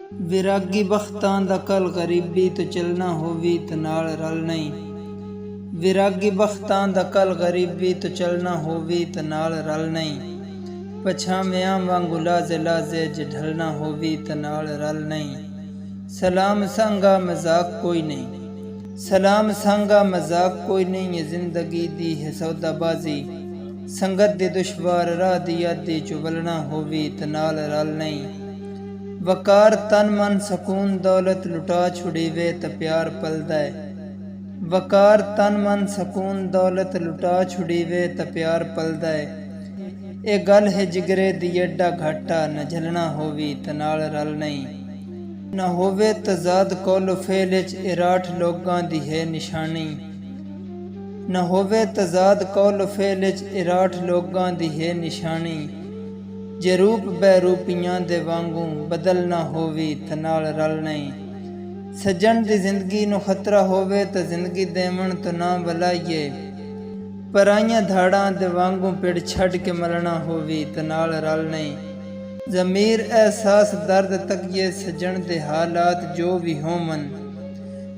विरागी बख्तां दा कल गरीबी तो चलना होवी ते नाल रल नहीं। विरागी बख्तां दा कल गरीबी तो चलना होवी ते नाल रल नहीं। पछाव्यां वांगू लाजे लाजे जे ढलना होवी ते नाल रल नहीं। सलाम संगा मजाक कोई नहीं, सलाम संगा मजाक कोई नहीं। ये जिंदगी दी है सौदाबाजी, संगत दे दुश्वार राह दी यादी चुवलना होवी ते नाल रल नहीं। वकार तन मन सकून दौलत लुटा छुड़ीवे त प्यार पलदा है। वकार तन मन सकून दौलत लुटा छुड़ीवे त प्यार पलदा है। ए गल है जिगरे दी एडा घाटा, न झलना होवी त नाल रल नहीं। न होवे तजाद कौलो फेल च इराठ लोगां दी है निशानी। न होवे तजाद कौलो फेल च इराठ लोगां दी है निशानी। जे रूप बैरूपियां दे वांगू बदलना होवी ते नाल रल नहीं। सज्जन दी जिंदगी नू खतरा होवे ते जिंदगी देवण तो ना वलाइए। पराइयां धाड़ां दे वांगू पिड़ छड़ के मलना होवी ते नाल रल नहीं। ज़मीर एहसास दर्द तक ये सज्जन दे हालात जो भी होमन।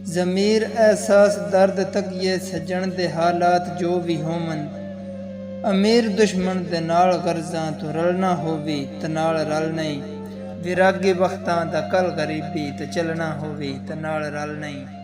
ज़मीर एहसास दर्द तक ये सज्जन दे हालात जो भी होमन। अमीर दुश्मन दे नाल गर्जां तो रलना होवी ते नाल रल नहीं। विरागी बख्तां दा कल गरीबी ते चलना होवी ते नाल रल नहीं।